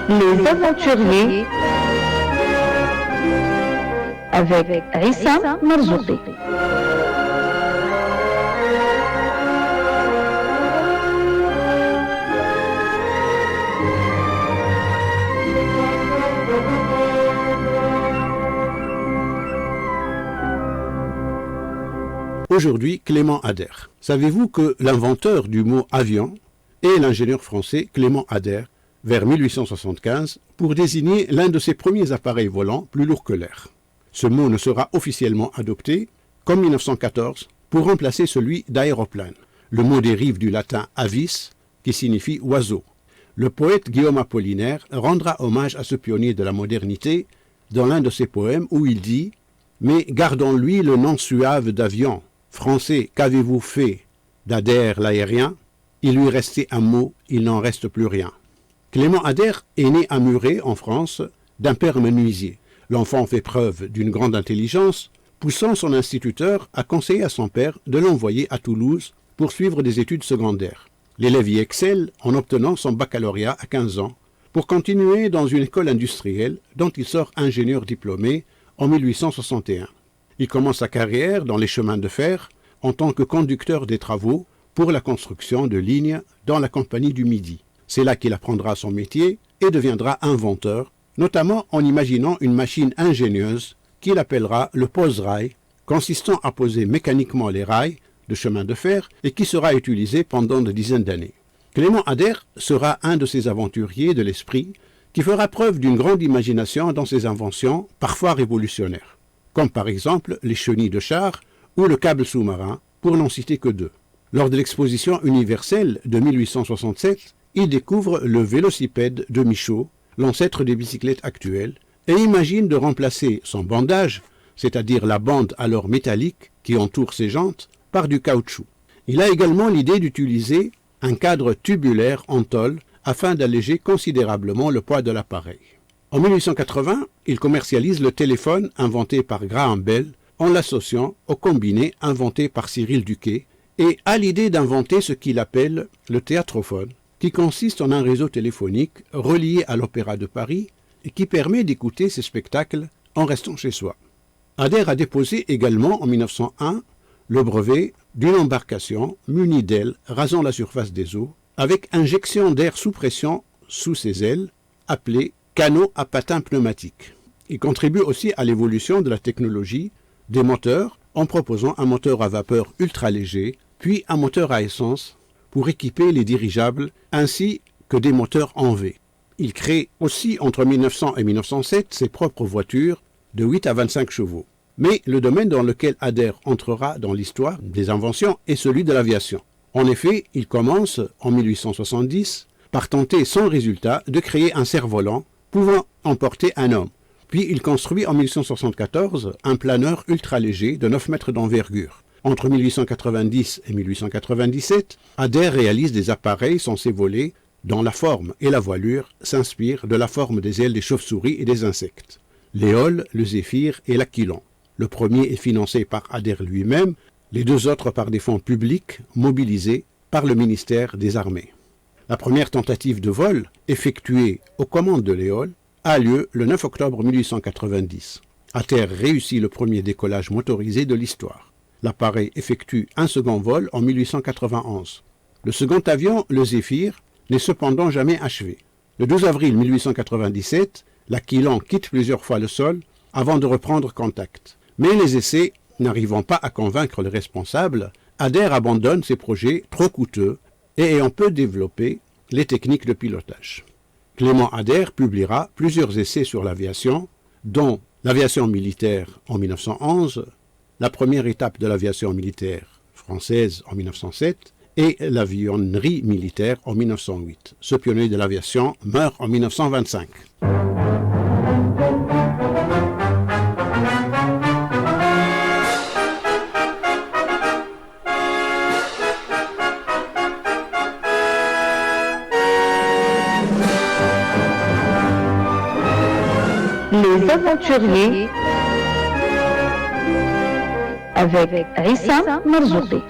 Les aventuriers avec Issa Marzouki. Aujourd'hui, Clément Ader. Savez-vous que l'inventeur du mot avion est l'ingénieur français Clément Ader, vers 1875, pour désigner l'un de ses premiers appareils volants plus lourds que l'air. Ce mot ne sera officiellement adopté qu'en 1914 pour remplacer celui d'aéroplane. Le mot dérive du latin avis, qui signifie oiseau. Le poète Guillaume Apollinaire rendra hommage à ce pionnier de la modernité dans l'un de ses poèmes où il dit « Mais gardons-lui le nom suave d'avion. Français, qu'avez-vous fait d'Ader l'aérien? Il lui restait un mot, il n'en reste plus rien. » Clément Ader est né à Muret, en France, d'un père menuisier. L'enfant fait preuve d'une grande intelligence, poussant son instituteur à conseiller à son père de l'envoyer à Toulouse pour suivre des études secondaires. L'élève y excelle en obtenant son baccalauréat à 15 ans, pour continuer dans une école industrielle dont il sort ingénieur diplômé en 1861. Il commence sa carrière dans les chemins de fer en tant que conducteur des travaux pour la construction de lignes dans la Compagnie du Midi. C'est là qu'il apprendra son métier et deviendra inventeur, notamment en imaginant une machine ingénieuse qu'il appellera le pose-rail, consistant à poser mécaniquement les rails de chemin de fer et qui sera utilisé pendant des dizaines d'années. Clément Ader sera un de ces aventuriers de l'esprit qui fera preuve d'une grande imagination dans ses inventions, parfois révolutionnaires, comme par exemple les chenilles de char ou le câble sous-marin, pour n'en citer que deux. Lors de l'exposition universelle de 1867, il découvre le vélocipède de Michaud, l'ancêtre des bicyclettes actuelles, et imagine de remplacer son bandage, c'est-à-dire la bande alors métallique qui entoure ses jantes, par du caoutchouc. Il a également l'idée d'utiliser un cadre tubulaire en tôle afin d'alléger considérablement le poids de l'appareil. En 1880, il commercialise le téléphone inventé par Graham Bell en l'associant au combiné inventé par Cyril Duquet et a l'idée d'inventer ce qu'il appelle le théâtrophone, qui consiste en un réseau téléphonique relié à l'Opéra de Paris et qui permet d'écouter ses spectacles en restant chez soi. Ader a déposé également en 1901 le brevet d'une embarcation munie d'ailes rasant la surface des eaux avec injection d'air sous pression sous ses ailes, appelé canot à patins pneumatiques. Il contribue aussi à l'évolution de la technologie des moteurs en proposant un moteur à vapeur ultra léger, puis un moteur à essence pour équiper les dirigeables ainsi que des moteurs en V. Il crée aussi entre 1900 et 1907 ses propres voitures de 8 à 25 chevaux. Mais le domaine dans lequel Ader entrera dans l'histoire des inventions est celui de l'aviation. En effet, il commence en 1870 par tenter sans résultat de créer un cerf-volant pouvant emporter un homme. Puis il construit en 1874 un planeur ultra léger de 9 mètres d'envergure. Entre 1890 et 1897, Ader réalise des appareils censés voler dont la forme et la voilure s'inspirent de la forme des ailes des chauves-souris et des insectes. L'éole, le zéphyr et l'aquilon. Le premier est financé par Ader lui-même, les deux autres par des fonds publics mobilisés par le ministère des Armées. La première tentative de vol, effectuée aux commandes de l'éole, a lieu le 9 octobre 1890. Ader réussit le premier décollage motorisé de l'histoire. L'appareil effectue un second vol en 1891. Le second avion, le Zéphyr, n'est cependant jamais achevé. Le 12 avril 1897, l'Aquilon quitte plusieurs fois le sol avant de reprendre contact. Mais les essais n'arrivant pas à convaincre les responsables, Ader abandonne ses projets trop coûteux et ayant peu développé les techniques de pilotage. Clément Ader publiera plusieurs essais sur l'aviation, dont l'aviation militaire en 1911, la première étape de l'aviation militaire française en 1907 et l'avionnerie militaire en 1908. Ce pionnier de l'aviation meurt en 1925. Les aventuriers avec Issa Marzouki.